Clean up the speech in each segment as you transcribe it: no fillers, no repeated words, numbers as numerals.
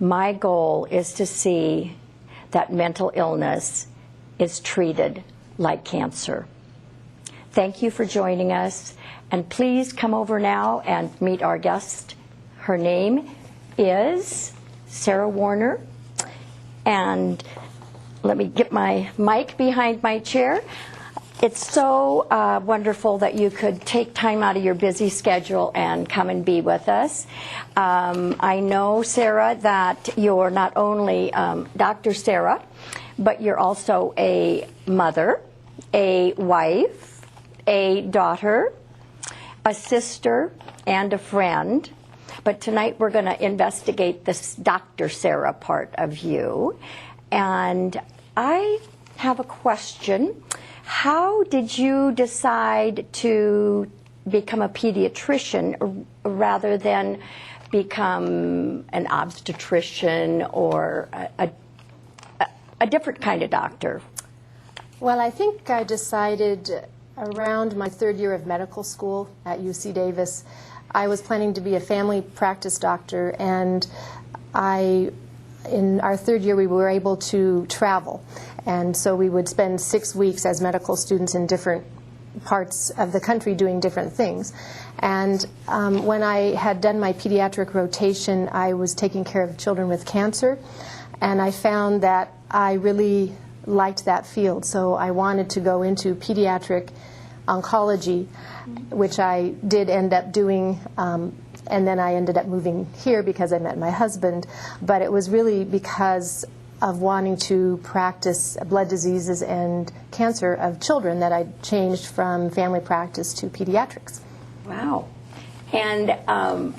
My goal is to see that mental illness is treated like cancer. Thank you for joining us, and please come over now and meet our guest. Her name is Sarah Warner, and let me get my mic behind my chair. It's so wonderful that you could take time out of your busy schedule and come and be with us. I know, Sarah, that you're not only Dr. Sarah, but you're also a mother, a wife, a daughter, a sister, and a friend. But tonight we're going to investigate this Dr. Sarah part of you. And I have a question. How did you decide to become a pediatrician rather than become an obstetrician or a different kind of doctor? Well, I think I decided around my third year of medical school at UC Davis. I was planning to be a family practice doctor, and in our third year we were able to travel. And so we would spend 6 weeks as medical students in different parts of the country doing different things. And when I had done my pediatric rotation, I was taking care of children with cancer, and I found that I really liked that field. So I wanted to go into pediatric oncology, which I did end up doing, and then I ended up moving here because I met my husband. But it was really because of wanting to practice blood diseases and cancer of children that I changed from family practice to pediatrics. Wow. And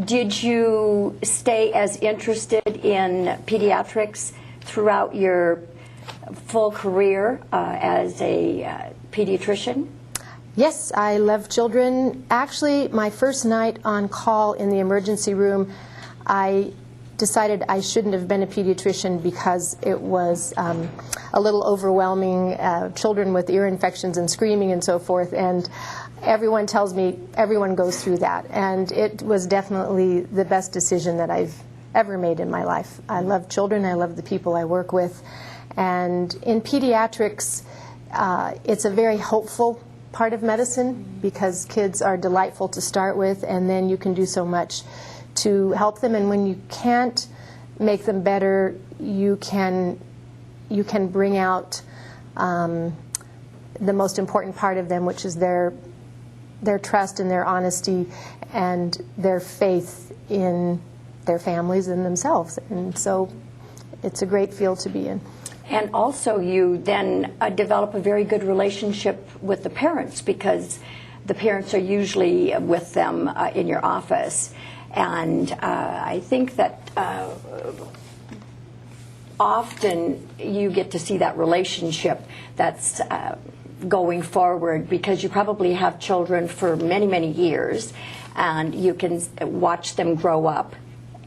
did you stay as interested in pediatrics throughout your full career as a pediatrician? Yes, I love children. Actually, my first night on call in the emergency room, I decided I shouldn't have been a pediatrician because it was a little overwhelming, children with ear infections and screaming and so forth, and everyone tells me everyone goes through that, and it was definitely the best decision that I've ever made in my life. I love children, I love the people I work with, and in pediatrics it's a very hopeful part of medicine because kids are delightful to start with, and then you can do so much to help them, and when you can't make them better, you can bring out the most important part of them, which is their trust and their honesty and their faith in their families and themselves. And so it's a great field to be in. And also you then develop a very good relationship with the parents, because the parents are usually with them in your office. And I think that often you get to see that relationship that's going forward, because you probably have children for many, many years, and you can watch them grow up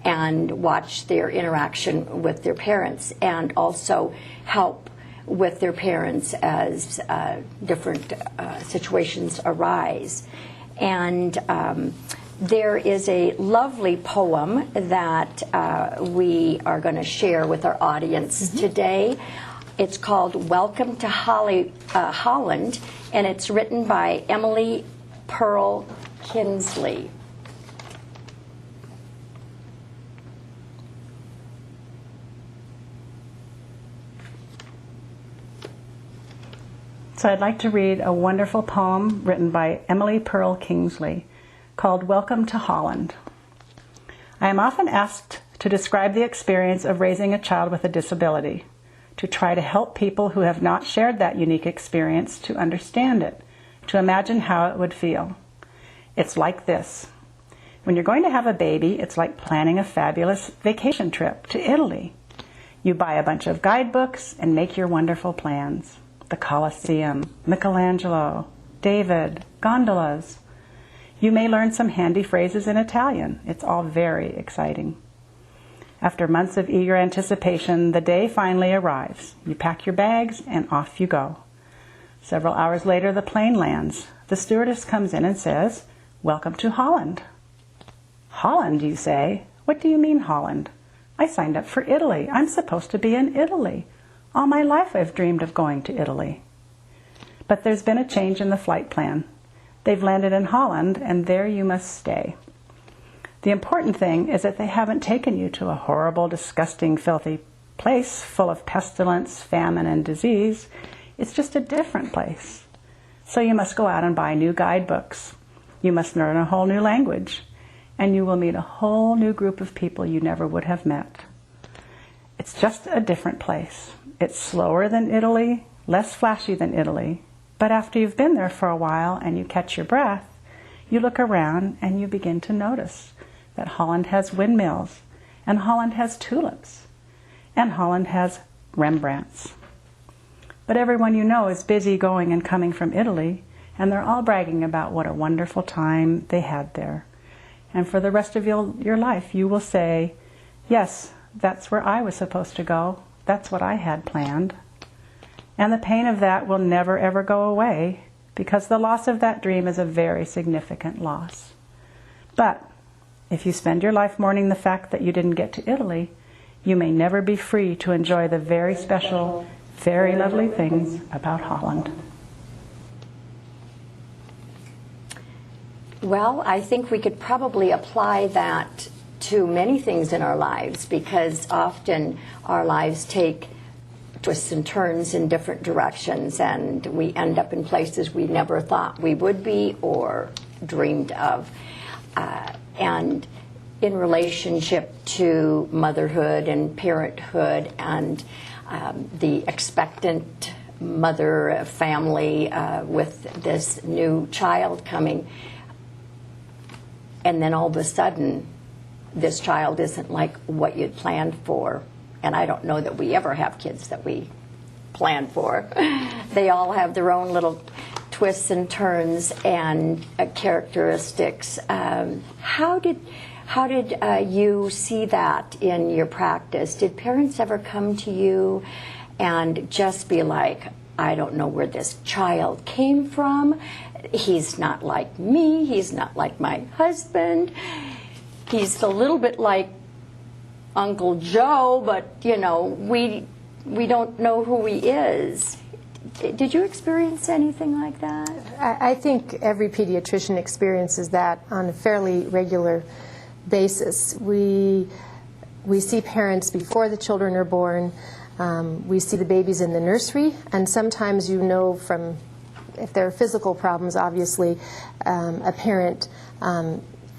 and watch their interaction with their parents, and also help with their parents as different situations arise. And there is a lovely poem that we are going to share with our audience today. It's called Welcome to Holland, and it's written by Emily Pearl Kinsley. So I'd like to read a wonderful poem written by Emily Pearl Kingsley called Welcome to Holland. I am often asked to describe the experience of raising a child with a disability, to try to help people who have not shared that unique experience to understand it, to imagine how it would feel. It's like this. When you're going to have a baby, it's like planning a fabulous vacation trip to Italy. You buy a bunch of guidebooks and make your wonderful plans. The Colosseum, Michelangelo, David, gondolas. You may learn some handy phrases in Italian. It's all very exciting. After months of eager anticipation, the day finally arrives. You pack your bags and off you go. Several hours later, the plane lands. The stewardess comes in and says, "Welcome to Holland." Holland, you say? What do you mean, Holland? I signed up for Italy. I'm supposed to be in Italy. All my life I've dreamed of going to Italy. But there's been a change in the flight plan. They've landed in Holland, and there you must stay. The important thing is that they haven't taken you to a horrible, disgusting, filthy place full of pestilence, famine, and disease. It's just a different place. So you must go out and buy new guidebooks. You must learn a whole new language. And you will meet a whole new group of people you never would have met. It's just a different place. It's slower than Italy, less flashy than Italy. But after you've been there for a while and you catch your breath, you look around and you begin to notice that Holland has windmills, and Holland has tulips, and Holland has Rembrandts. But everyone you know is busy going and coming from Italy, and they're all bragging about what a wonderful time they had there. And for the rest of your life, you will say, yes, that's where I was supposed to go. That's what I had planned. And the pain of that will never, ever go away, because the loss of that dream is a very significant loss. But if you spend your life mourning the fact that you didn't get to Italy, you may never be free to enjoy the very special, very lovely things about Holland. Well, I think we could probably apply that to many things in our lives, because often our lives take twists and turns in different directions, and we end up in places we never thought we would be or dreamed of. And in relationship to motherhood and parenthood and the expectant mother family with this new child coming, and then all of a sudden this child isn't like what you'd planned for. And I don't know that we ever have kids that we plan for. They all have their own little twists and turns and characteristics. How did you see that in your practice? Did parents ever come to you and just be like, I don't know where this child came from. He's not like me. He's not like my husband. He's a little bit like Uncle Joe, but you know, we don't know who he is. Did you experience anything like that? I think every pediatrician experiences that on a fairly regular basis. We see parents before the children are born. We see the babies in the nursery, and sometimes you know from, if there are physical problems, obviously, a parent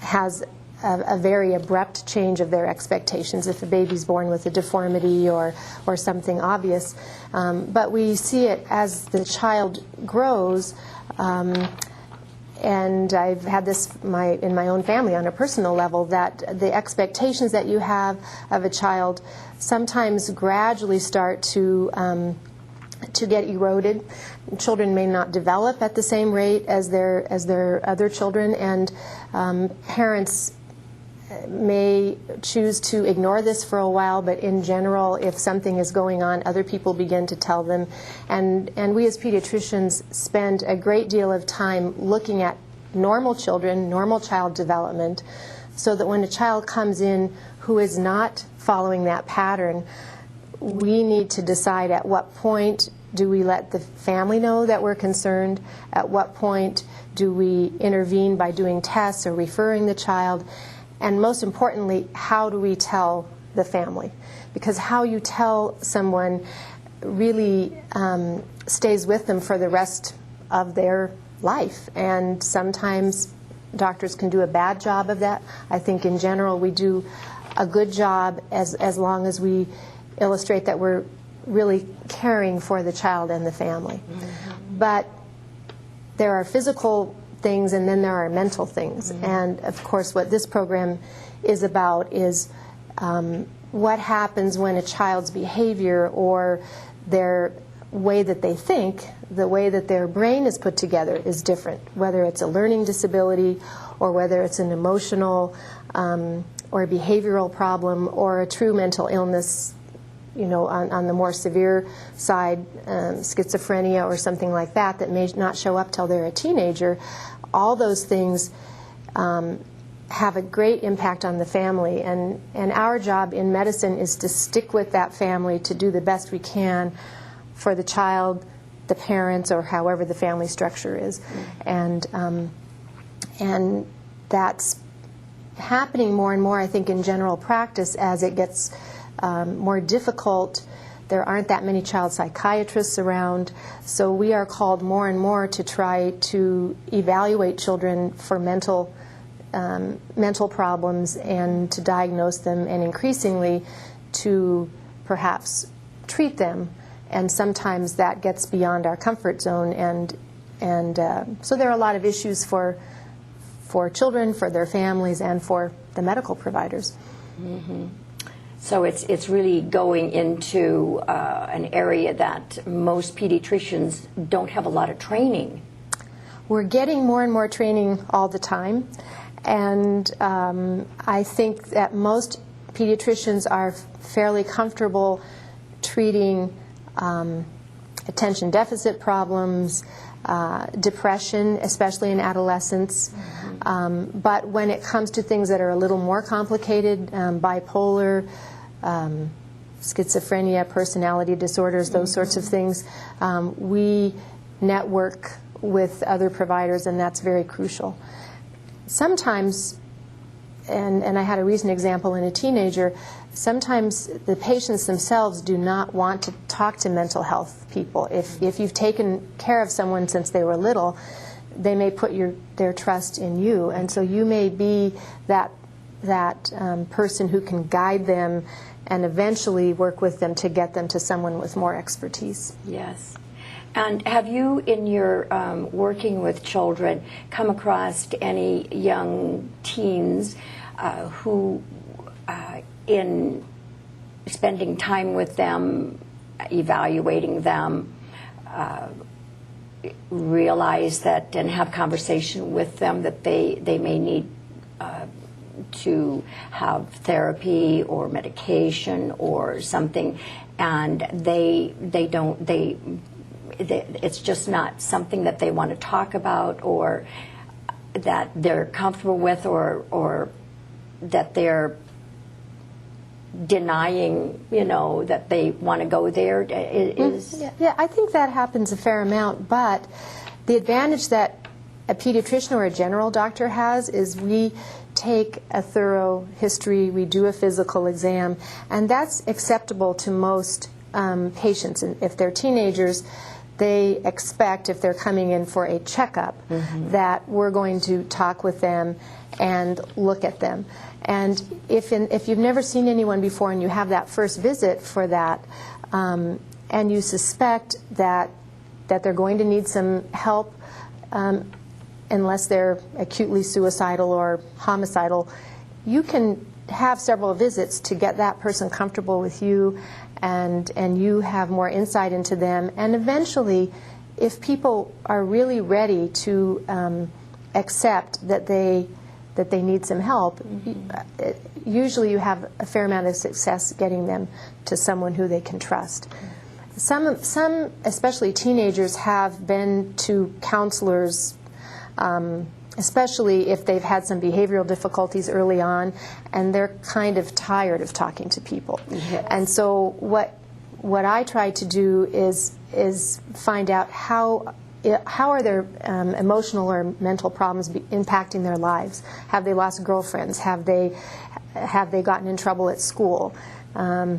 has a very abrupt change of their expectations if a baby's born with a deformity or something obvious. But we see it as the child grows, and I've had this in my own family on a personal level, that the expectations that you have of a child sometimes gradually start to get eroded. Children may not develop at the same rate as their other children, and parents may choose to ignore this for a while, but in general, if something is going on, other people begin to tell them. And we as pediatricians spend a great deal of time looking at normal children, normal child development, so that when a child comes in who is not following that pattern, we need to decide at what point do we let the family know that we're concerned, at what point do we intervene by doing tests or referring the child, and most importantly, how do we tell the family? Because how you tell someone really stays with them for the rest of their life. And sometimes doctors can do a bad job of that. I think in general we do a good job as long as we illustrate that we're really caring for the child and the family. Mm-hmm. But there are physical things, and then there are mental things. Mm-hmm. And of course what this program is about is what happens when a child's behavior or their way that they think, the way that their brain is put together is different, whether it's a learning disability or whether it's an emotional or a behavioral problem or a true mental illness, you know, on the more severe side, schizophrenia or something like that may not show up till they're a teenager. All those things have a great impact on the family, and our job in medicine is to stick with that family to do the best we can for the child, the parents, or however the family structure is. And that's happening more and more, I think, in general practice as it gets more difficult. There aren't that many child psychiatrists around, so we are called more and more to try to evaluate children for mental problems and to diagnose them, and increasingly to perhaps treat them. And sometimes that gets beyond our comfort zone, and so there are a lot of issues for children, for their families, and for the medical providers. Mm-hmm. So it's really going into an area that most pediatricians don't have a lot of training. We're getting more and more training all the time, and I think that most pediatricians are fairly comfortable treating attention deficit problems, depression, especially in adolescents. Mm-hmm. But when it comes to things that are a little more complicated, bipolar, schizophrenia, personality disorders, those sorts of things, we network with other providers, and that's very crucial. Sometimes, and I had a recent example in a teenager, sometimes the patients themselves do not want to talk to mental health people. If you've taken care of someone since they were little, they may put their trust in you, and so you may be that person who can guide them and eventually work with them to get them to someone with more expertise. Yes. And have you, in your working with children, come across any young teens who, in spending time with them, evaluating them, realize that and have conversation with them that they may need to have therapy or medication or something, and it's just not something that they want to talk about, or that they're comfortable with, or that they're denying, that they want to go there? Yeah, I think that happens a fair amount, but the advantage that a pediatrician or a general doctor has is we take a thorough history, we do a physical exam, and that's acceptable to most patients. And if they're teenagers, they expect, if they're coming in for a checkup, mm-hmm. that we're going to talk with them and look at them. And if you've never seen anyone before and you have that first visit for that, and you suspect that they're going to need some help, unless they're acutely suicidal or homicidal, you can have several visits to get that person comfortable with you, and you have more insight into them. And eventually, if people are really ready to accept that they need some help, mm-hmm. Usually you have a fair amount of success getting them to someone who they can trust. Some, especially teenagers, have been to counselors, especially if they've had some behavioral difficulties early on, and they're kind of tired of talking to people. Yes. And so what I try to do is find out how are their emotional or mental problems impacting their lives. Have they lost girlfriends? Have they gotten in trouble at school? Are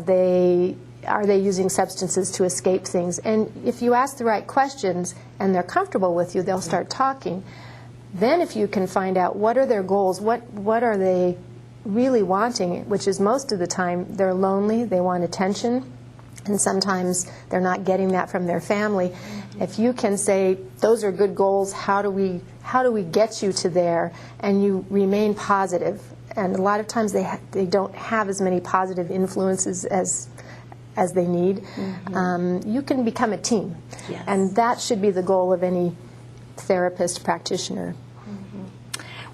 they using substances to escape things? And if you ask the right questions and they're comfortable with you, they'll start talking. Then if you can find out what are their goals, what are they really wanting, which is most of the time they're lonely, they want attention, and sometimes they're not getting that from their family. If you can say, those are good goals, how do we get you to there, and you remain positive. And a lot of times they don't have as many positive influences as they need. Mm-hmm. You can become a team. Yes. And that should be the goal of any therapist, practitioner. Mm-hmm.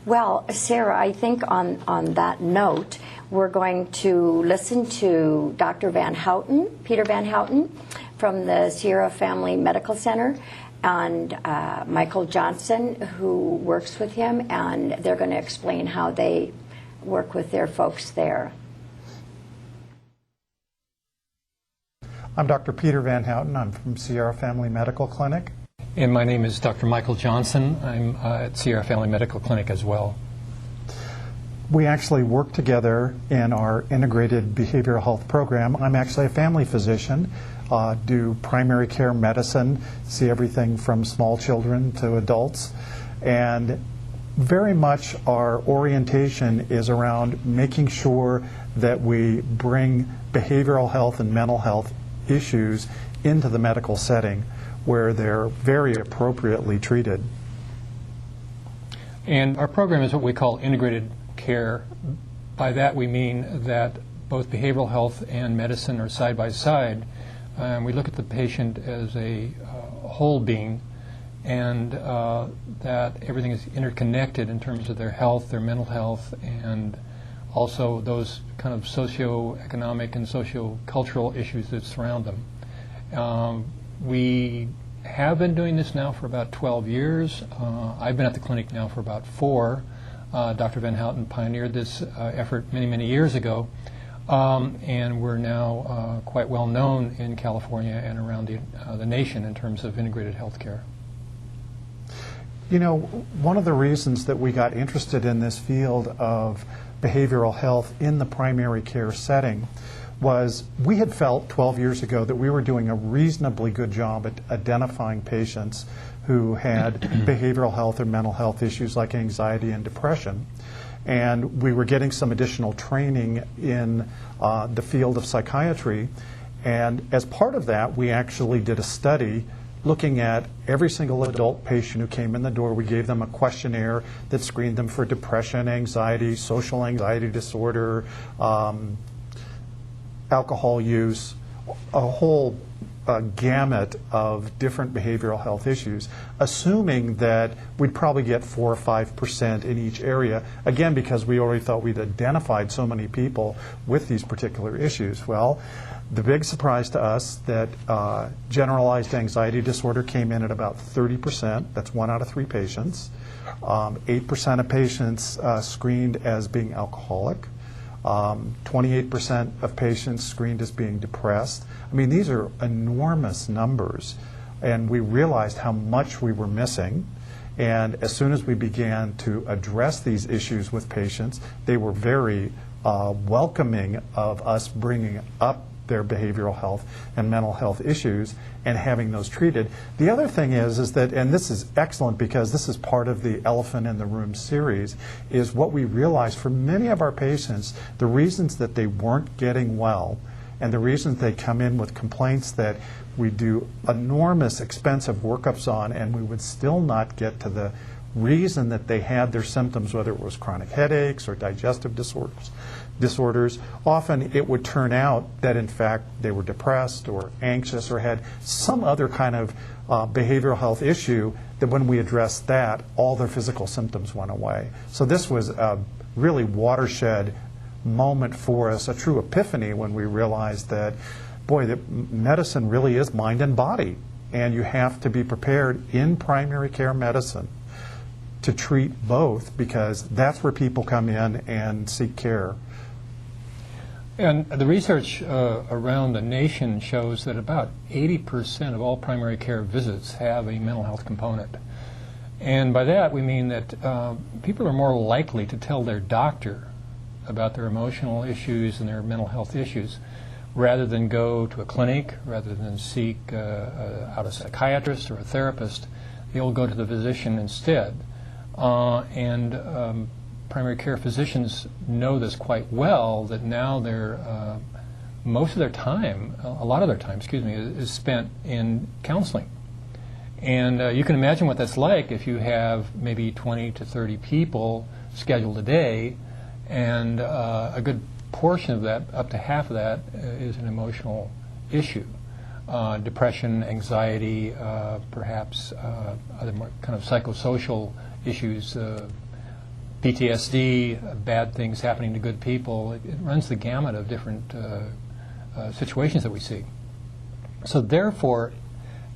Well, Sarah, I think on that note, we're going to listen to Dr. Van Houten, Peter Van Houten, from the Sierra Family Medical Center, and Michael Johnson, who works with him, and they're going to explain how they work with their folks there. I'm Dr. Peter Van Houten. I'm from Sierra Family Medical Clinic. And my name is Dr. Michael Johnson. I'm at Sierra Family Medical Clinic as well. We actually work together in our integrated behavioral health program. I'm actually a family physician, do primary care medicine, see everything from small children to adults, and very much our orientation is around making sure that we bring behavioral health and mental health issues into the medical setting where they're very appropriately treated. And our program is what we call integrated care. By that we mean that both behavioral health and medicine are side by side. We look at the patient as a whole being, and that everything is interconnected in terms of their health, their mental health, and also those kind of socioeconomic and sociocultural issues that surround them. We have been doing this now for about 12 years. I've been at the clinic now for about 4. Dr. Van Houten pioneered this effort many, many years ago, and we're now quite well known in California and around the nation in terms of integrated health care. You know, one of the reasons that we got interested in this field of behavioral health in the primary care setting was we had felt 12 years ago that we were doing a reasonably good job at identifying patients who had behavioral health or mental health issues like anxiety and depression. And we were getting some additional training in the field of psychiatry. And as part of that, we actually did a study looking at every single adult patient who came in the door. We gave them a questionnaire that screened them for depression, anxiety, social anxiety disorder, alcohol use, a whole gamut of different behavioral health issues, assuming that we'd probably get 4 or 5% in each area, again, because we already thought we'd identified so many people with these particular issues. Well, the big surprise to us that generalized anxiety disorder came in at about 30%. That's 1 out of 3 patients. 8% of patients screened as being alcoholic. 28% of patients screened as being depressed. I mean, these are enormous numbers, and we realized how much we were missing. And as soon as we began to address these issues with patients, they were very welcoming of us bringing up their behavioral health and mental health issues and having those treated. The other thing is that, and this is excellent because this is part of the Elephant in the Room series, is what we realized for many of our patients, the reasons that they weren't getting well and the reasons they come in with complaints that we do enormous expensive workups on and we would still not get to the reason that they had their symptoms, whether it was chronic headaches or digestive disorders. Often it would turn out that in fact they were depressed or anxious or had some other kind of behavioral health issue that when we addressed that, all their physical symptoms went away. So this was a really watershed moment for us, a true epiphany when we realized that, boy, that medicine really is mind and body, and you have to be prepared in primary care medicine to treat both, because that's where people come in and seek care. And the research around the nation shows that about 80% of all primary care visits have a mental health component. And by that we mean that people are more likely to tell their doctor about their emotional issues and their mental health issues rather than go to a clinic, rather than seek out a psychiatrist or a therapist. They'll go to the physician instead. Primary care physicians know this quite well, that now they're, most of their time, a lot of their time, is spent in counseling. And you can imagine what that's like if you have maybe 20 to 30 people scheduled a day, and a good portion of that, up to half of that, is an emotional issue. Depression, anxiety, perhaps other more kind of psychosocial issues, PTSD, bad things happening to good people. It runs the gamut of different situations that we see. So therefore,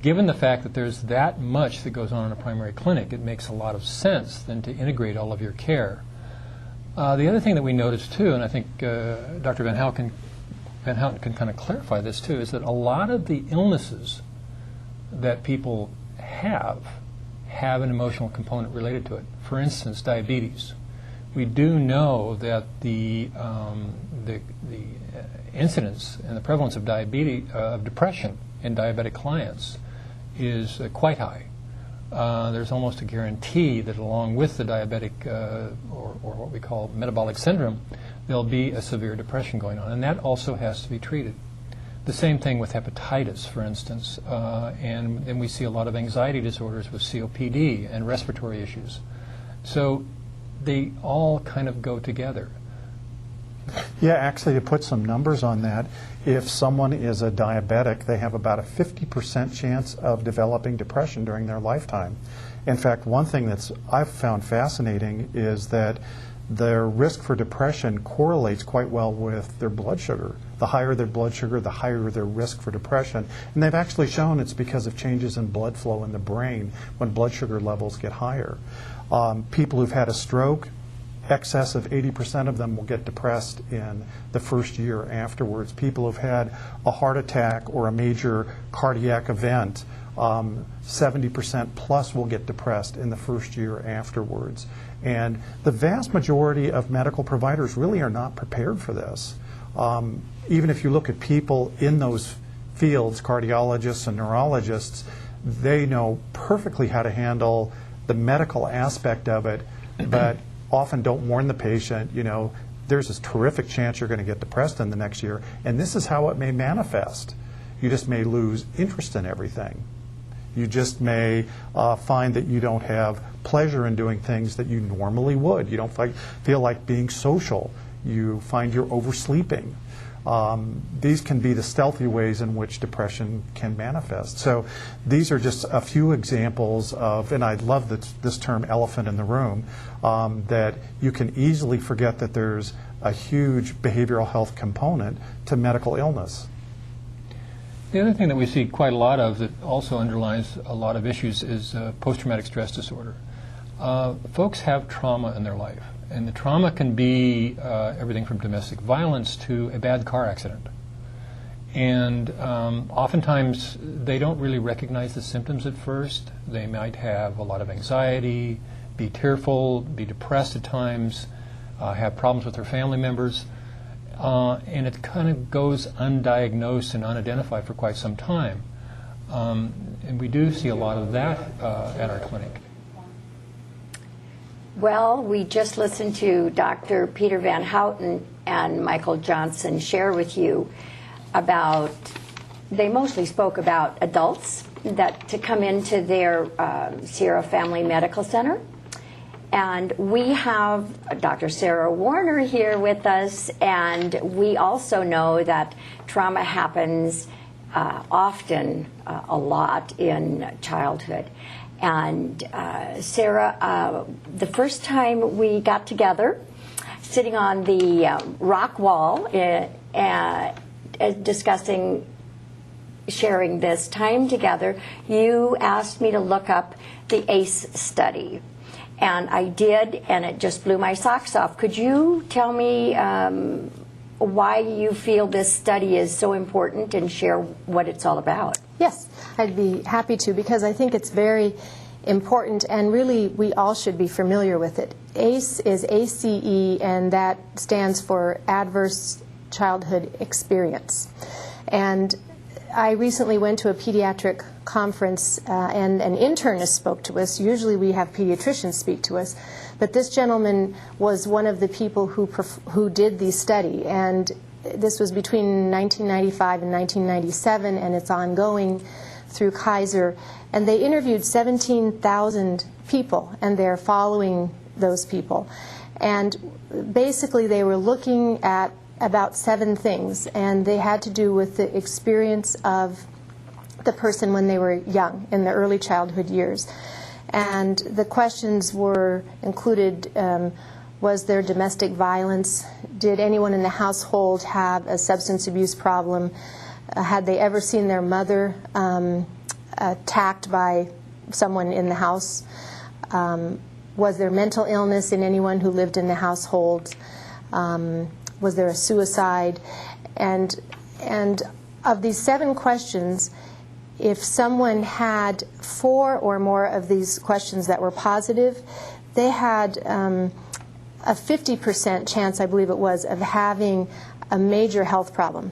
given the fact that there's that much that goes on in a primary clinic, it makes a lot of sense then to integrate all of your care. The other thing that we noticed too, and I think Dr. Van Houten can kind of clarify this too, is that a lot of the illnesses that people have an emotional component related to it. For instance, diabetes. We do know that the incidence and the prevalence of depression in diabetic clients is quite high. There's almost a guarantee that along with the diabetic or what we call metabolic syndrome, there'll be a severe depression going on, and that also has to be treated. The same thing with hepatitis, for instance, and then we see a lot of anxiety disorders with COPD and respiratory issues. So they all kind of go together. Yeah, actually, to put some numbers on that, if someone is a diabetic, they have about a 50% chance of developing depression during their lifetime. In fact, one thing that's I've found fascinating is that their risk for depression correlates quite well with their blood sugar. The higher their blood sugar, the higher their risk for depression. And they've actually shown it's because of changes in blood flow in the brain when blood sugar levels get higher. People who've had a stroke, excess of 80% of them will get depressed in the first year afterwards. People who've had a heart attack or a major cardiac event, 70% plus will get depressed in the first year afterwards. And the vast majority of medical providers really are not prepared for this. Even if you look at people in those fields, cardiologists and neurologists, they know perfectly how to handle the medical aspect of it, but often don't warn the patient, you know, there's this terrific chance you're going to get depressed in the next year, and this is how it may manifest. You just may lose interest in everything. You just may find that you don't have pleasure in doing things that you normally would. You don't feel like being social. You find you're oversleeping. These can be the stealthy ways in which depression can manifest. So these are just a few examples of, and I love this term elephant in the room, that you can easily forget that there's a huge behavioral health component to medical illness. The other thing that we see quite a lot of that also underlies a lot of issues is post-traumatic stress disorder. Folks have trauma in their life, and the trauma can be everything from domestic violence to a bad car accident. And oftentimes they don't really recognize the symptoms at first. They might have a lot of anxiety, be tearful, be depressed at times, have problems with their family members. And it kind of goes undiagnosed and unidentified for quite some time. And we do see a lot of that at our clinic. Well, we just listened to Dr. Peter Van Houten and Michael Johnson share with you about, they mostly spoke about adults that to come into their Sierra Family Medical Center. And we have Dr. Sarah Warner here with us, and we also know that trauma happens often, a lot in childhood. And Sarah, the first time we got together, sitting on the rock wall, discussing sharing this time together, you asked me to look up the ACE study. And I did, and it just blew my socks off. Could you tell me why you feel this study is so important and share what it's all about? Yes, I'd be happy to, because I think it's very important, and really we all should be familiar with it. ACE is ACE, and that stands for Adverse Childhood Experience. And I recently went to a pediatric conference and an internist spoke to us. Usually we have pediatricians speak to us, but this gentleman was one of the people who did the study, and this was between 1995 and 1997, and it's ongoing through Kaiser. And they interviewed 17,000 people, and they're following those people. And basically they were looking at about 7 things, and they had to do with the experience of the person when they were young, in the early childhood years. And the questions were included, was there domestic violence? Did anyone in the household have a substance abuse problem? Had they ever seen their mother attacked by someone in the house? Was there mental illness in anyone who lived in the household? Was there a suicide? And of these 7 questions, if someone had 4 or more of these questions that were positive, they had a 50% chance, I believe it was, of having a major health problem.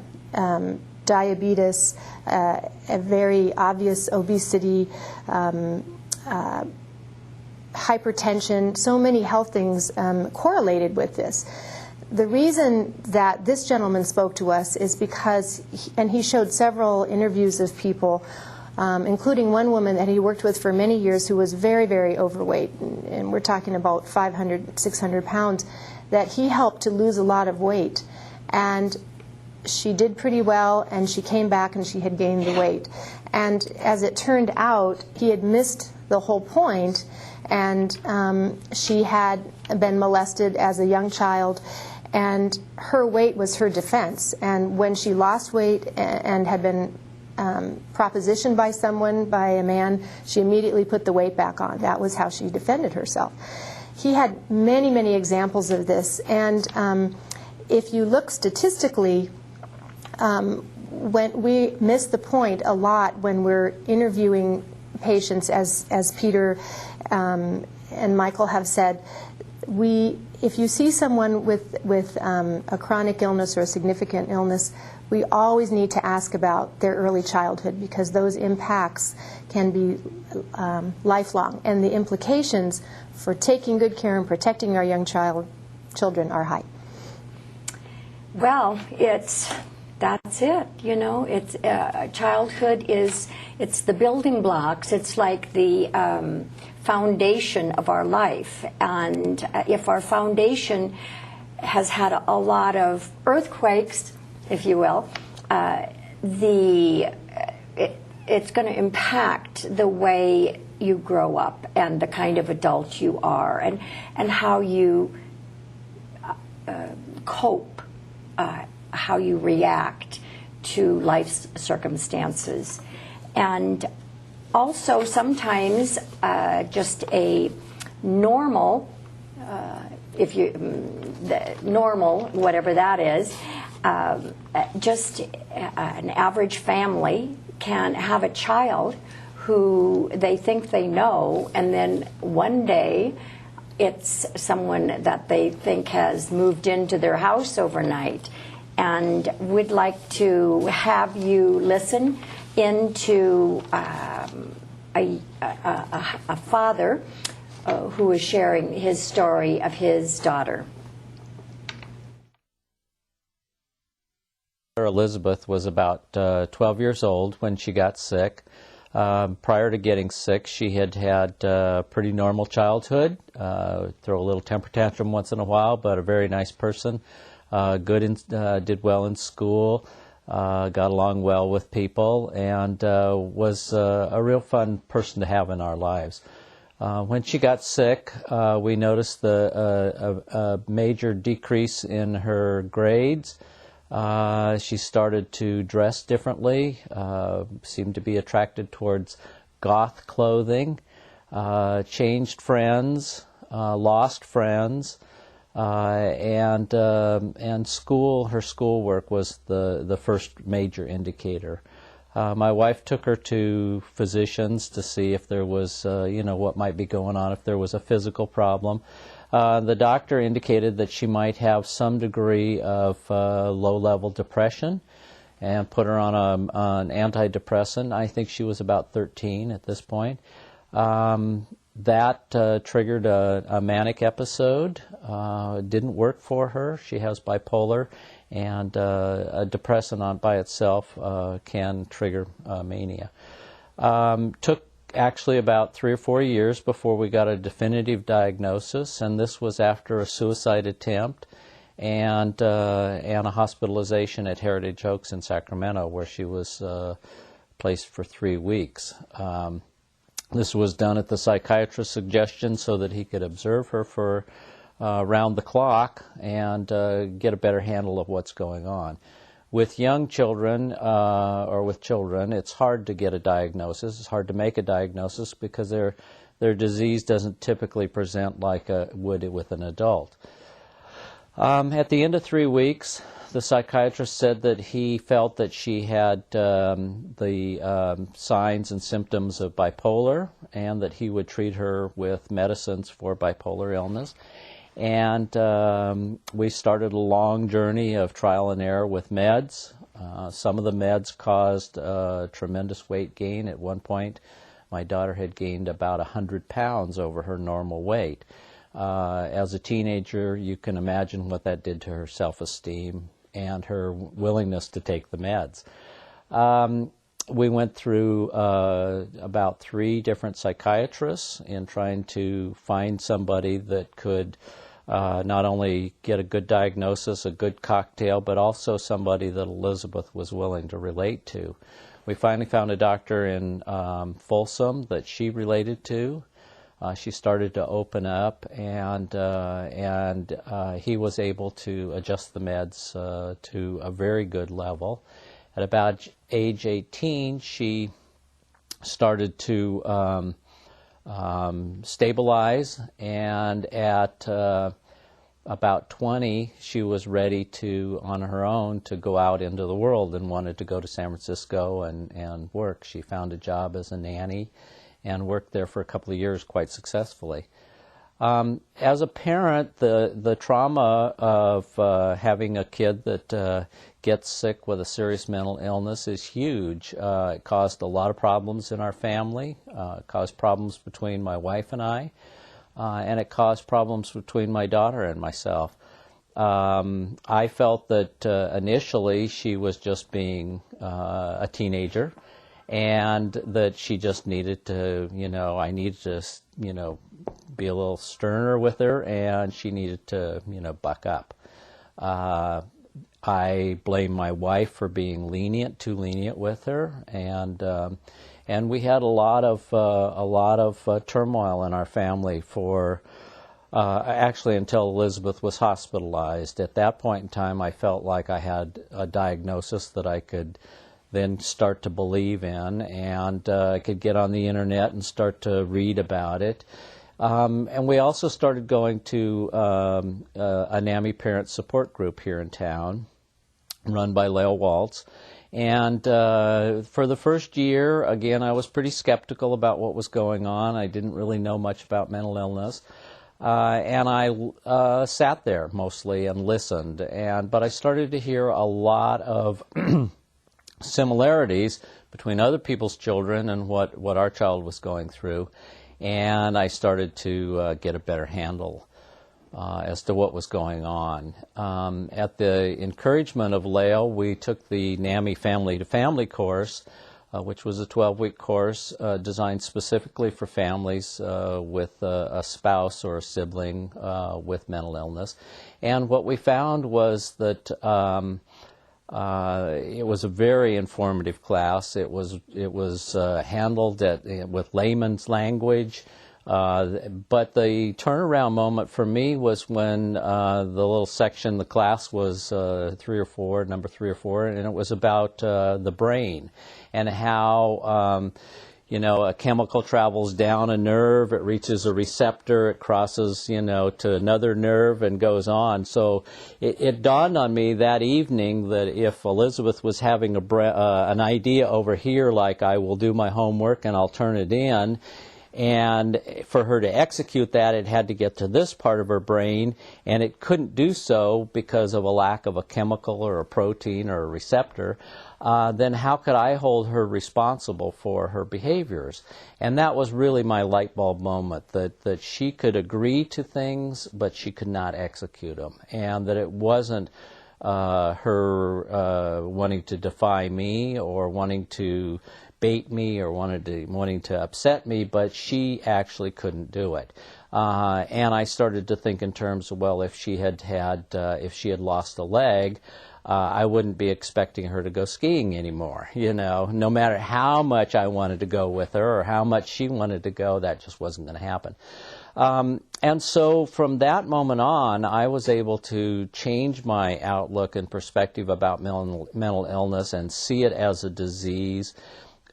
Diabetes, a very obvious obesity, hypertension, so many health things correlated with this. The reason that this gentleman spoke to us is because, and he showed several interviews of people, including one woman that he worked with for many years who was very, very overweight, and we're talking about 500, 600 pounds, that he helped to lose a lot of weight. And she did pretty well, and she came back and she had gained the weight. And as it turned out, he had missed the whole point, and she had been molested as a young child, and her weight was her defense. And when she lost weight and had been propositioned by someone, by a man, she immediately put the weight back on. That was how she defended herself. He had many, many examples of this, and if you look statistically, when we miss the point a lot when we're interviewing patients, as Peter and Michael have said, if you see someone with a chronic illness or a significant illness, we always need to ask about their early childhood, because those impacts can be lifelong, and the implications for taking good care and protecting our young children are high. Well, that's it, you know. It's childhood it's the building blocks. It's like the foundation of our life, and if our foundation has had a lot of earthquakes, if you will, it's going to impact the way you grow up and the kind of adult you are, and how you cope, how you react to life's circumstances. And also sometimes just a normal, normal, whatever that is, just an average family can have a child who they think they know, and then one day it's someone that they think has moved into their house overnight. And we'd like to have you listen into a father who is sharing his story of his daughter. Elizabeth was about 12 years old when she got sick. Prior to getting sick, she had a pretty normal childhood, throw a little temper tantrum once in a while, but a very nice person, did well in school, got along well with people, and was a real fun person to have in our lives. When she got sick, we noticed a major decrease in her grades. She started to dress differently, seemed to be attracted towards goth clothing, changed friends, lost friends, and her schoolwork was the first major indicator. My wife took her to physicians to see if there was, what might be going on, if there was a physical problem. The doctor indicated that she might have some degree of low-level depression, and put her on an antidepressant. I think she was about 13 at this point. That triggered a manic episode. It didn't work for her. She has bipolar, and a depressant by itself can trigger mania. Took actually about 3 or 4 years before we got a definitive diagnosis, and this was after a suicide attempt and a hospitalization at Heritage Oaks in Sacramento, where she was placed for 3 weeks. This was done at the psychiatrist's suggestion so that he could observe her for round the clock and get a better handle of what's going on. With young children or with children, it's hard to get a diagnosis. It's hard to make a diagnosis because their disease doesn't typically present like it would with an adult. At the end of 3 weeks, the psychiatrist said that he felt that she had the signs and symptoms of bipolar, and that he would treat her with medicines for bipolar illness. And we started a long journey of trial and error with meds. Some of the meds caused tremendous weight gain. At one point, my daughter had gained about 100 pounds over her normal weight. As a teenager, you can imagine what that did to her self-esteem and her willingness to take the meds. We went through about 3 different psychiatrists in trying to find somebody that could not only get a good diagnosis, a good cocktail, but also somebody that Elizabeth was willing to relate to. We finally found a doctor in Folsom that she related to. She started to open up, and he was able to adjust the meds to a very good level. At about age 18, she started to stabilize, and at about 20, she was ready to, on her own, to go out into the world and wanted to go to San Francisco and work. She found a job as a nanny and worked there for a couple of years quite successfully. As a parent, the trauma of having a kid that gets sick with a serious mental illness is huge. It caused a lot of problems in our family. It caused problems between my wife and I, and it caused problems between my daughter and myself. I felt that initially she was just being a teenager, and that she just needed to, I needed to, be a little sterner with her, and she needed to, buck up. I blame my wife for being too lenient with her, and we had a lot of turmoil in our family for actually until Elizabeth was hospitalized. At that point in time, I felt like I had a diagnosis that I could then start to believe in, and I could get on the internet and start to read about it. And we also started going to a NAMI parent support group here in town, run by Leo Waltz. And for the first year, again, I was pretty skeptical about what was going on. I didn't really know much about mental illness. And I sat there mostly and listened. But I started to hear a lot of similarities between other people's children and what our child was going through. And I started to get a better handle as to what was going on. At the encouragement of Leo, we took the NAMI Family to Family course, which was a 12-week course designed specifically for families with a spouse or a sibling with mental illness. And what we found was that it was a very informative class. It was handled with layman's language. But the turnaround moment for me was when the little section, the class was number 3 or 4, and it was about the brain and how a chemical travels down a nerve, it reaches a receptor, it crosses, to another nerve and goes on. So it dawned on me that evening that if Elizabeth was having an idea over here, like I will do my homework and I'll turn it in, and for her to execute that, it had to get to this part of her brain, and it couldn't do so because of a lack of a chemical or a protein or a receptor. Then how could I hold her responsible for her behaviors? And that was really my light bulb moment, that she could agree to things, but she could not execute them, and that it wasn't her wanting to defy me or wanting to bait me or wanting to upset me, but she actually couldn't do it. And I started to think in terms of, well, if she had lost a leg, I wouldn't be expecting her to go skiing anymore. No matter how much I wanted to go with her or how much she wanted to go, that just wasn't going to happen. And so from that moment on, I was able to change my outlook and perspective about mental illness and see it as a disease,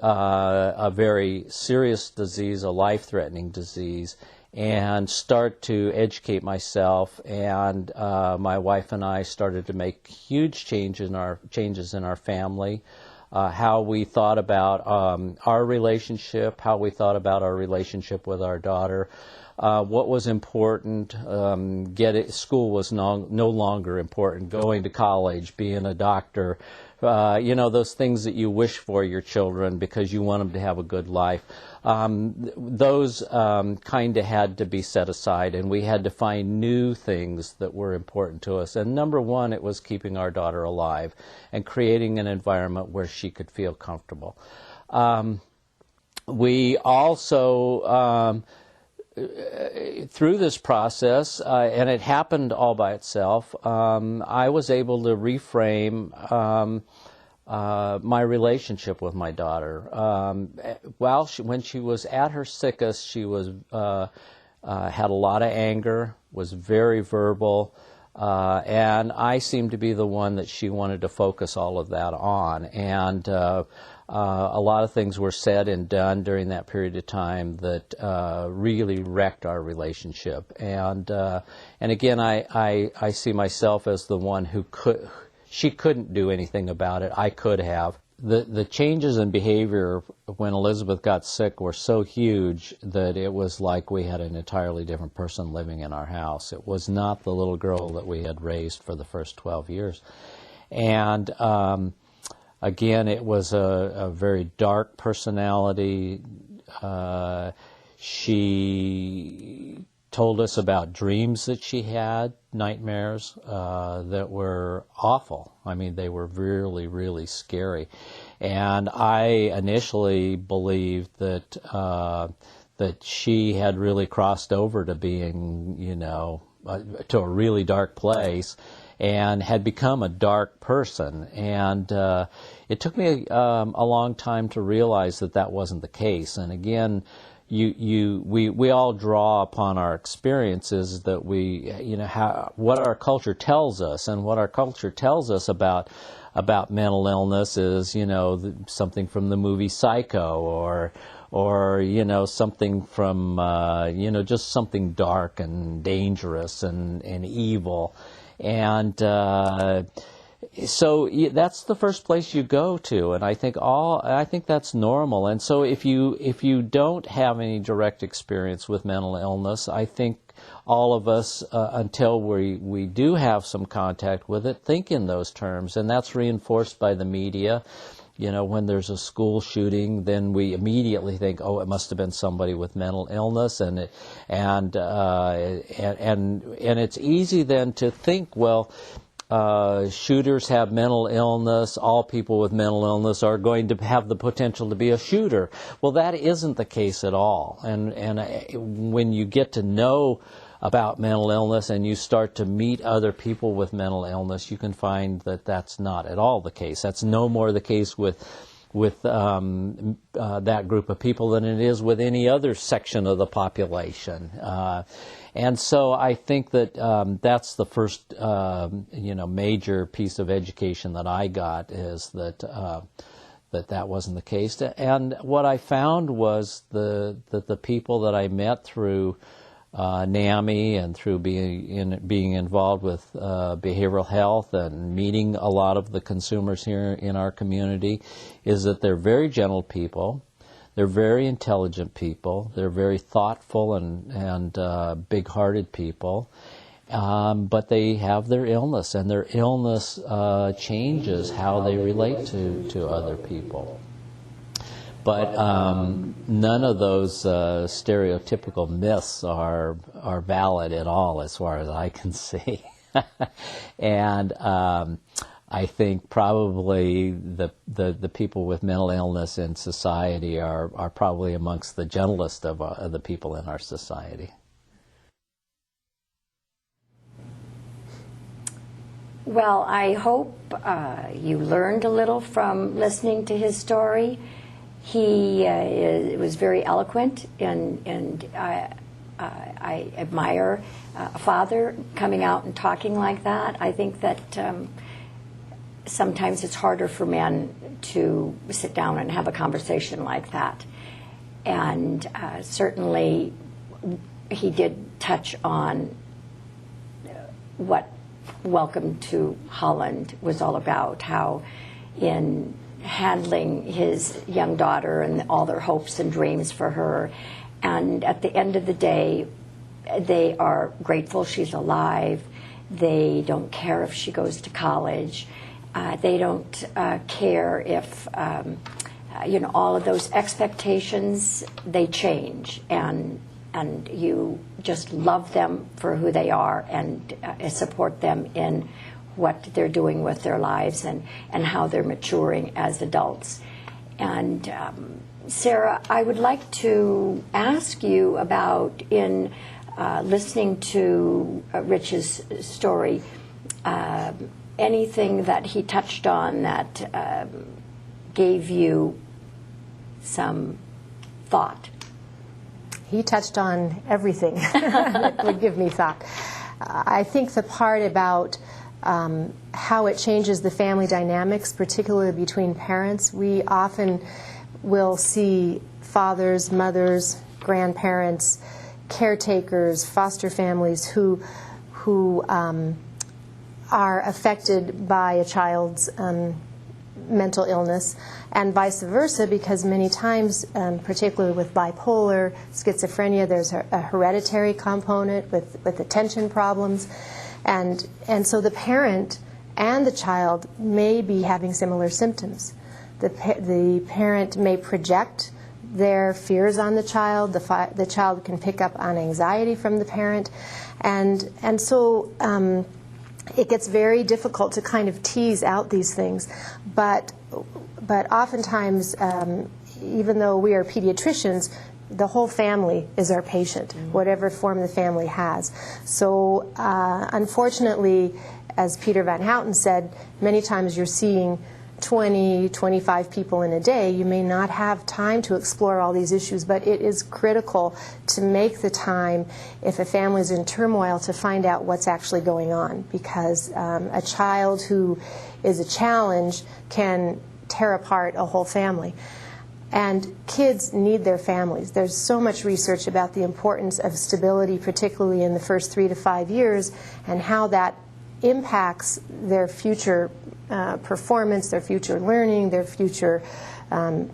a very serious disease, a life-threatening disease, and start to educate myself. And my wife and I started to make huge changes in our family. How we thought about our relationship, how we thought about our relationship with our daughter, what was important. School was no longer important. Going to college, being a doctor, those things that you wish for your children because you want them to have a good life. Those kind of had to be set aside, and we had to find new things that were important to us. And number one, it was keeping our daughter alive and creating an environment where she could feel comfortable. We also, through this process, and it happened all by itself, I was able to reframe my relationship with my daughter. When she was at her sickest, she was had a lot of anger, was very verbal, and I seemed to be the one that she wanted to focus all of that on. And a lot of things were said and done during that period of time that really wrecked our relationship. And again, I see myself as the one who could. She couldn't do anything about it. I could have. The changes in behavior when Elizabeth got sick were so huge that it was like we had an entirely different person living in our house. It was not the little girl that we had raised for the first 12 years. And again, it was a very dark personality. She told us about dreams that she had, nightmares that were awful. I mean, they were really, really scary. And I initially believed that that she had really crossed over to being, to a really dark place and had become a dark person. And it took me a long time to realize that that wasn't the case. And again, we all draw upon our experiences that what our culture tells us, and what our culture tells us about mental illness is, something from the movie Psycho, or something from just something dark and dangerous and evil, and so that's the first place you go to, and I think that's normal. And so if you don't have any direct experience with mental illness, I think all of us, until we do have some contact with it, think in those terms, and that's reinforced by the media. When there's a school shooting, then we immediately think, oh, it must have been somebody with mental illness, and it's easy then to think, well, shooters have mental illness, all people with mental illness are going to have the potential to be a shooter. Well, that isn't the case at all. And when you get to know about mental illness and you start to meet other people with mental illness, you can find that that's not at all the case. That's no more the case with that group of people than it is with any other section of the population. And so I think that that's the first, major piece of education that I got, is that that wasn't the case. And what I found was that the people that I met through NAMI and through being involved with behavioral health and meeting a lot of the consumers here in our community is that they're very gentle people. They're very intelligent people. They're very thoughtful and big-hearted people. But they have their illness, and their illness changes how they relate to other people. But none of those stereotypical myths are valid at all, as far as I can see. And I think probably the people with mental illness in society are probably amongst the gentlest of the people in our society. Well, I hope you learned a little from listening to his story. He was very eloquent, and I admire a father coming out and talking like that. I think that sometimes it's harder for men to sit down and have a conversation like that. And certainly he did touch on what Welcome to Holland was all about, how in handling his young daughter and all their hopes and dreams for her, and at the end of the day, they are grateful she's alive. They don't care if she goes to college. They don't care if, all of those expectations, they change, and you just love them for who they are and support them in what they're doing with their lives and how they're maturing as adults. And Sarah, I would like to ask you about, in listening to Rich's story, anything that he touched on that gave you some thought? He touched on everything that would give me thought. I think the part about how it changes the family dynamics, particularly between parents, we often will see fathers, mothers, grandparents, caretakers, foster families who are affected by a child's mental illness, and vice versa, because many times, particularly with bipolar, schizophrenia, there's a hereditary component with attention problems, and so the parent and the child may be having similar symptoms. The parent may project their fears on the child. The child can pick up on anxiety from the parent, and so it gets very difficult to kind of tease out these things. But oftentimes, even though we are pediatricians, the whole family is our patient, whatever form the family has. So unfortunately, as Peter Van Houten said, many times you're seeing 20, 25 people in a day. You may not have time to explore all these issues, but it is critical to make the time, if a family is in turmoil, to find out what's actually going on, because a child who is a challenge can tear apart a whole family. And kids need their families. There's so much research about the importance of stability, particularly in the first 3 to 5 years, and how that impacts their future performance, their future learning, their future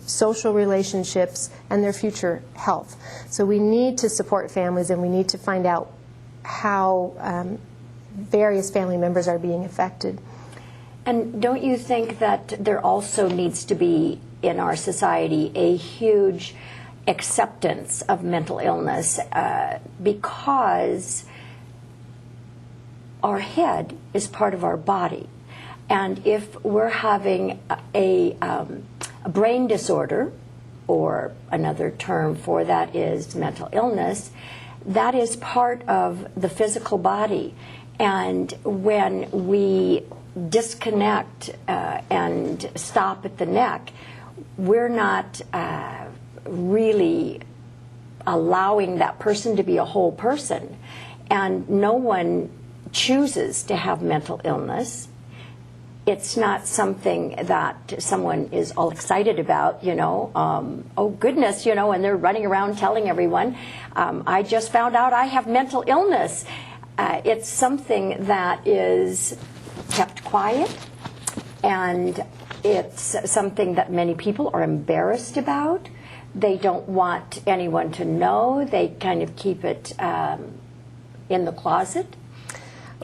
social relationships, and their future health. So we need to support families, and we need to find out how various family members are being affected. And don't you think that there also needs to be, in our society, a huge acceptance of mental illness, because our head is part of our body. And if we're having a brain disorder, or another term for that is mental illness, that is part of the physical body. And when we disconnect and stop at the neck, we're not really allowing that person to be a whole person. And no one chooses to have mental illness. It's not something that someone is all excited about, oh goodness, and they're running around telling everyone, I just found out I have mental illness. It's something that is kept quiet, and it's something that many people are embarrassed about. They don't want anyone to know. They kind of keep it in the closet.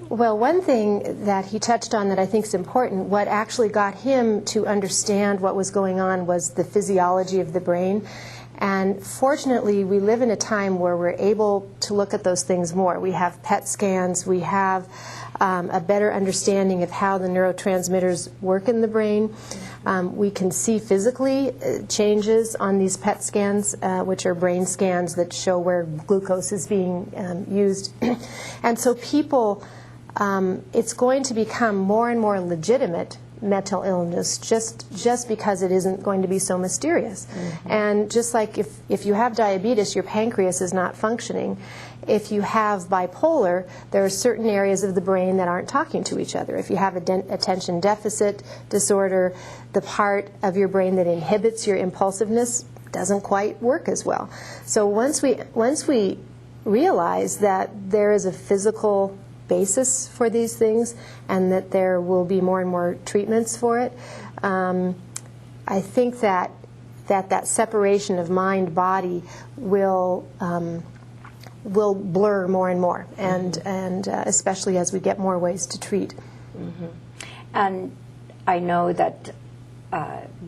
Well, one thing that he touched on that I think is important, what actually got him to understand what was going on was the physiology of the brain. And fortunately, we live in a time where we're able to look at those things more. We have PET scans. We have a better understanding of how the neurotransmitters work in the brain. We can see physically changes on these PET scans, which are brain scans that show where glucose is being used. And so people, it's going to become more and more legitimate mental illness just because it isn't going to be so mysterious. And just like if you have diabetes, your pancreas is not functioning. If you have bipolar, there are certain areas of the brain that aren't talking to each other. If you have attention deficit disorder, the part of your brain that inhibits your impulsiveness doesn't quite work as well. So once we realize that there is a physical basis for these things and that there will be more and more treatments for it, I think that separation of mind-body will blur more and more, and especially as we get more ways to treat. And I know that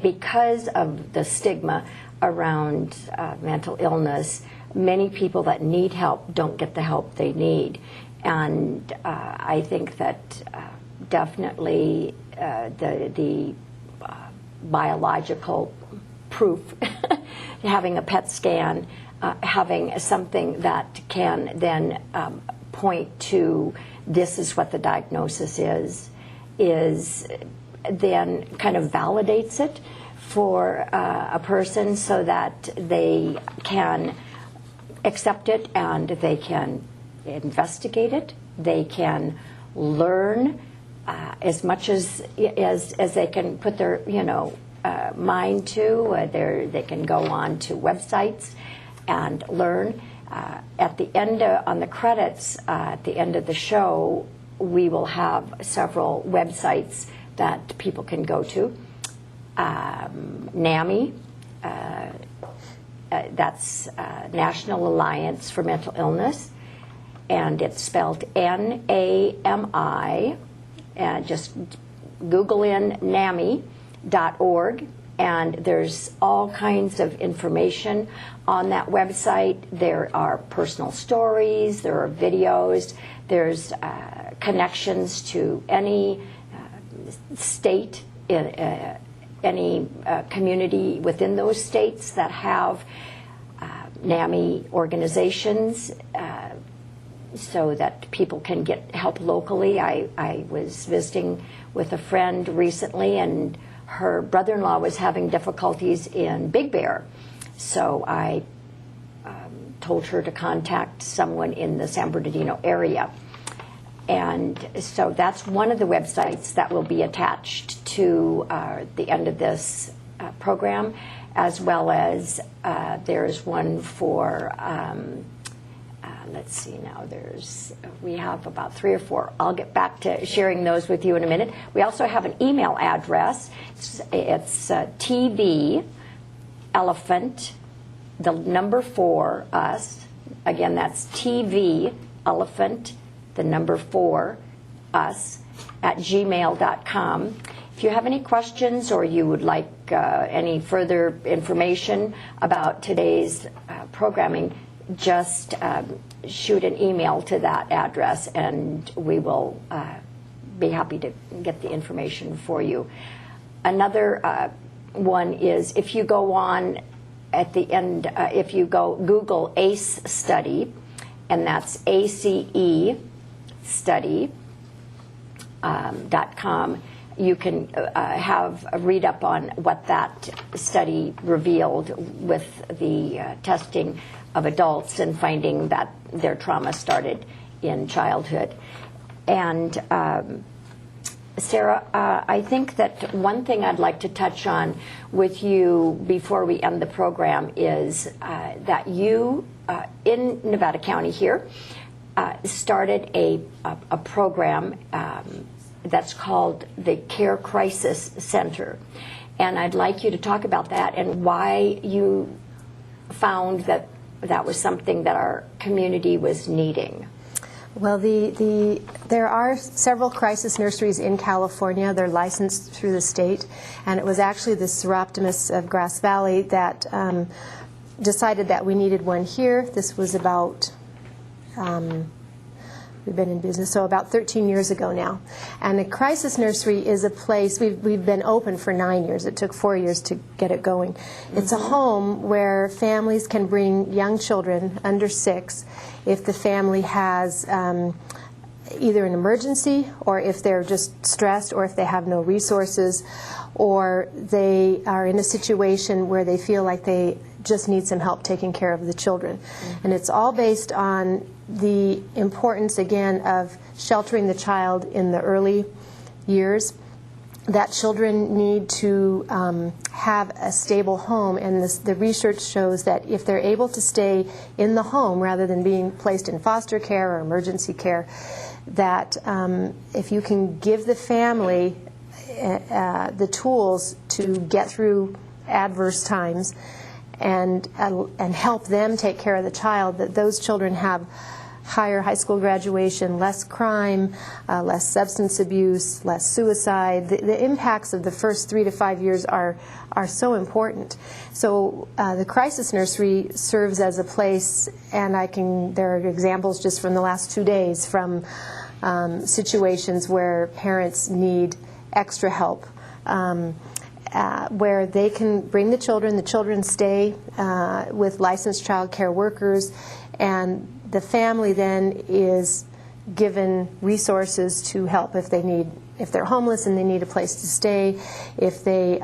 because of the stigma around mental illness, many people that need help don't get the help they need. And I think that definitely the biological proof, having a PET scan, having something that can then point to this is what the diagnosis is then kind of validates it for a person so that they can accept it and they can investigate it, they can learn as much as they can put their mind to. They can go on to websites and learn. At the end, on the credits, at the end of the show, we will have several websites that people can go to. NAMI, that's National Alliance for Mental Illness, and it's spelled NAMI. Just Google in NAMI.org, and there's all kinds of information on that website. There are personal stories, there are videos, there's connections to any state, any community within those states that have NAMI organizations, so that people can get help locally. I was visiting with a friend recently, and her brother-in-law was having difficulties in Big Bear. So I told her to contact someone in the San Bernardino area. And so that's one of the websites that will be attached to the end of this program, as well as there's one for, let's see now, we have about 3 or 4. I'll get back to sharing those with you in a minute. We also have an email address. It's TV Elephant, the number 4 us. Again, that's TV Elephant, the number 4 us at gmail.com. If you have any questions or you would like any further information about today's programming, just shoot an email to that address and we will be happy to get the information for you. Another one is if you go on at the end, if you go Google ACE study, and that's ACE study.com, you can have a read up on what that study revealed with the testing of adults and finding that their trauma started in childhood. And Sarah, I think that one thing I'd like to touch on with you before we end the program is that you, in Nevada County here, started a program that's called the Care Crisis Center. And I'd like you to talk about that and why you found that that was something that our community was needing. Well, there are several crisis nurseries in California. They're licensed through the state, and it was actually the Seroptimus of Grass Valley that decided that we needed one here. This was about, we've been in business, so about 13 years ago now. And the crisis nursery is a place, we've been open for 9 years. It took 4 years to get it going. It's a home where families can bring young children under 6 if the family has either an emergency, or if they're just stressed, or if they have no resources, or they are in a situation where they feel like they just need some help taking care of the children. And it's all based on the importance, again, of sheltering the child in the early years, that children need to have a stable home, and the research shows that if they're able to stay in the home rather than being placed in foster care or emergency care, that if you can give the family the tools to get through adverse times and help them take care of the child, that those children have higher high school graduation, less crime, less substance abuse, less suicide. The impacts of the first 3 to 5 years are so important. So the crisis nursery serves as a place, and there are examples just from the last 2 days from situations where parents need extra help, where they can bring the children stay with licensed child care workers, and the family then is given resources to help if they're homeless and they need a place to stay, if they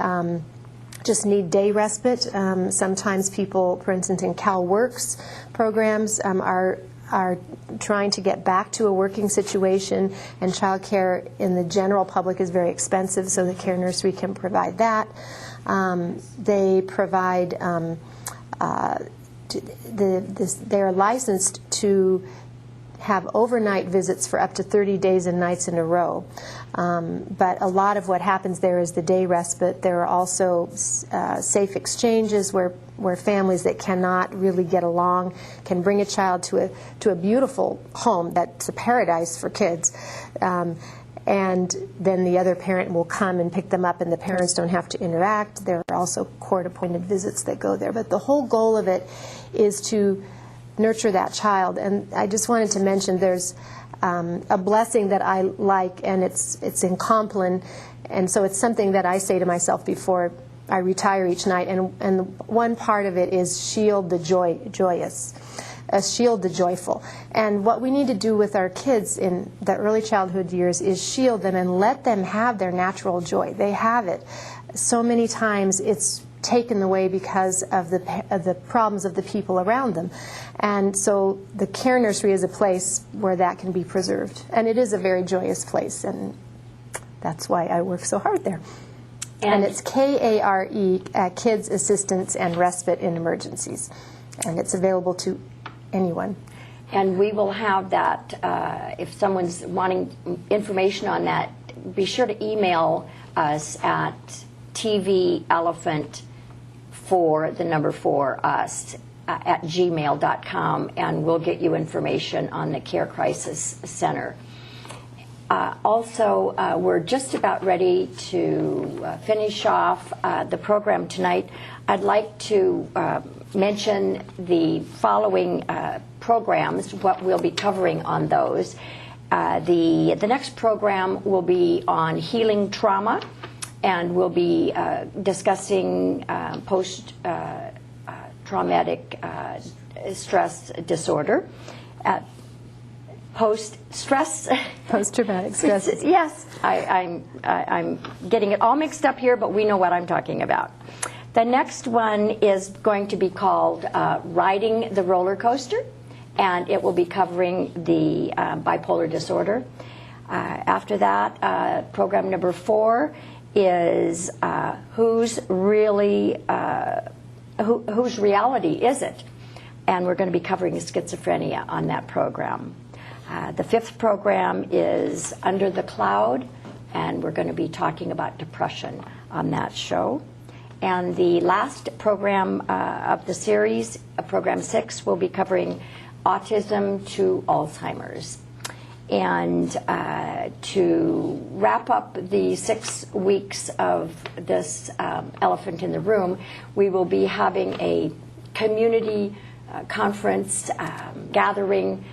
just need day respite. Sometimes people, for instance, in CalWorks programs, are trying to get back to a working situation, and child care in the general public is very expensive, so the care nursery can provide that. They provide they are licensed to have overnight visits for up to 30 days and nights in a row. But a lot of what happens there is the day respite. There are also safe exchanges where families that cannot really get along can bring a child to a beautiful home that's a paradise for kids. And then the other parent will come and pick them up, and the parents don't have to interact. There are also court-appointed visits that go there. But the whole goal of it is to nurture that child. And I just wanted to mention there's a blessing that I like, and it's in Compline, and so it's something that I say to myself before I retire each night. And one part of it is shield the joyous. Shield the joyful. And what we need to do with our kids in the early childhood years is shield them and let them have their natural joy. They have it. So many times it's taken away because of the problems of the people around them. And so the care nursery is a place where that can be preserved. And it is a very joyous place, and that's why I work so hard there. And it's KARE, Kids Assistance and Respite in Emergencies. And it's available to anyone. And we will have that, if someone's wanting information on that, be sure to email us at tvelephant4us at gmail.com, and we'll get you information on the Care Crisis Center. Also, we're just about ready to finish off the program tonight. I'd like to mention the following programs, what we'll be covering on those. The next program will be on healing trauma, and we'll be discussing post-traumatic stress disorder. Post-traumatic stress. Yes, I'm getting it all mixed up here, but we know what I'm talking about. The next one is going to be called Riding the Roller Coaster, and it will be covering the bipolar disorder. After that, program number 4 is whose reality is it? And we're going to be covering schizophrenia on that program. The 5th program is Under the Cloud, and we're going to be talking about depression on that show. And the last program of the series, program 6, will be covering autism to Alzheimer's. And to wrap up the 6 weeks of this Elephant in the Room, we will be having a community conference gathering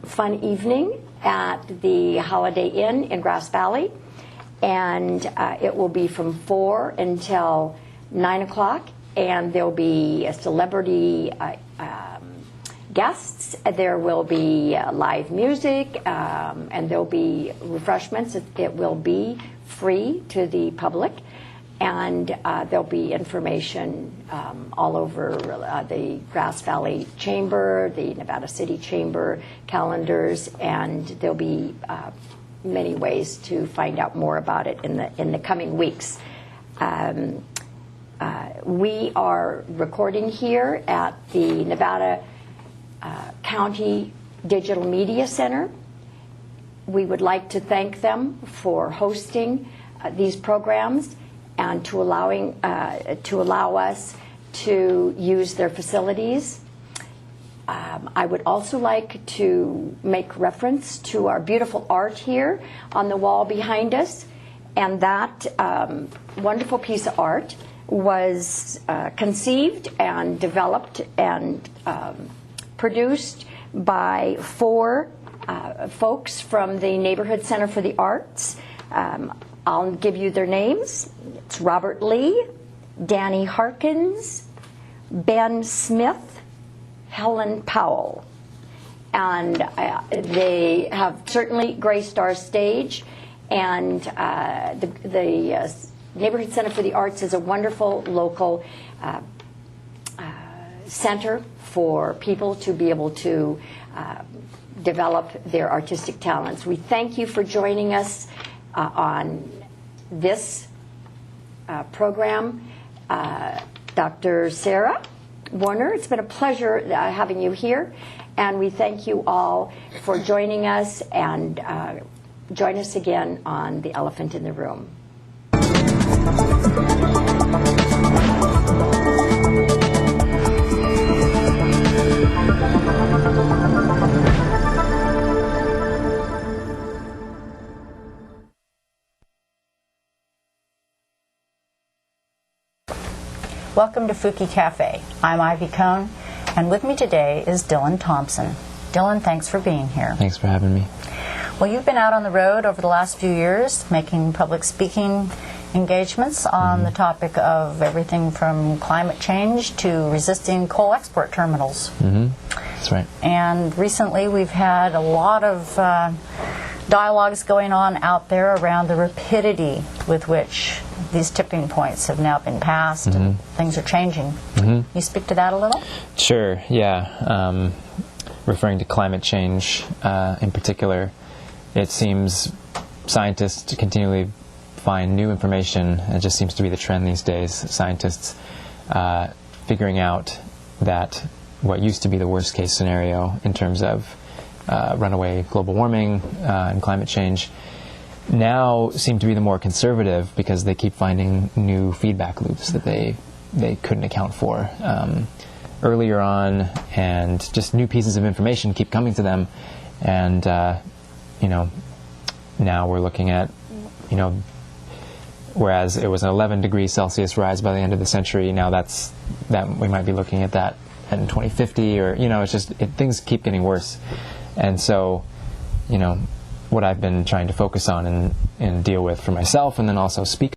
fun evening at the Holiday Inn in Grass Valley, and it will be from 4 until 9 o'clock, and there'll be a celebrity guests. There will be live music, and there'll be refreshments. It will be free to the public, and there'll be information all over the Grass Valley Chamber, the Nevada City Chamber calendars, and there'll be many ways to find out more about it in the coming weeks. We are recording here at the Nevada County Digital Media Center. We would like to thank them for hosting these programs and to allow us to use their facilities. I would also like to make reference to our beautiful art here on the wall behind us, and that wonderful piece of art was conceived and developed and produced by 4 folks from the Neighborhood Center for the Arts. I'll give you their names. It's Robert Lee, Danny Harkins, Ben Smith, Helen Powell. And they have certainly graced our stage. And the Neighborhood Center for the Arts is a wonderful local center for people to be able to develop their artistic talents. We thank you for joining us on this program. Dr. Sarah Warner, it's been a pleasure having you here, and we thank you all for joining us, and join us again on The Elephant in the Room. Welcome to Fuki Cafe. I'm Ivy Cohn, and with me today is Dylan Thompson. Dylan, thanks for being here. Thanks for having me. Well, you've been out on the road over the last few years making public speaking engagements on the topic of everything from climate change to resisting coal export terminals. That's right. And recently we've had a lot of dialogues going on out there around the rapidity with which these tipping points have now been passed and things are changing. You speak to that a little? Sure, yeah. Referring to climate change in particular, it seems scientists continually find new information. It just seems to be the trend these days. Scientists figuring out that what used to be the worst case scenario in terms of runaway global warming and climate change now seem to be the more conservative, because they keep finding new feedback loops that they couldn't account for earlier on, and just new pieces of information keep coming to them, and now we're looking at, whereas it was an 11 degrees Celsius rise by the end of the century, now that we might be looking at that in 2050, or it's just things keep getting worse. And so what I've been trying to focus on and deal with for myself, and then also speak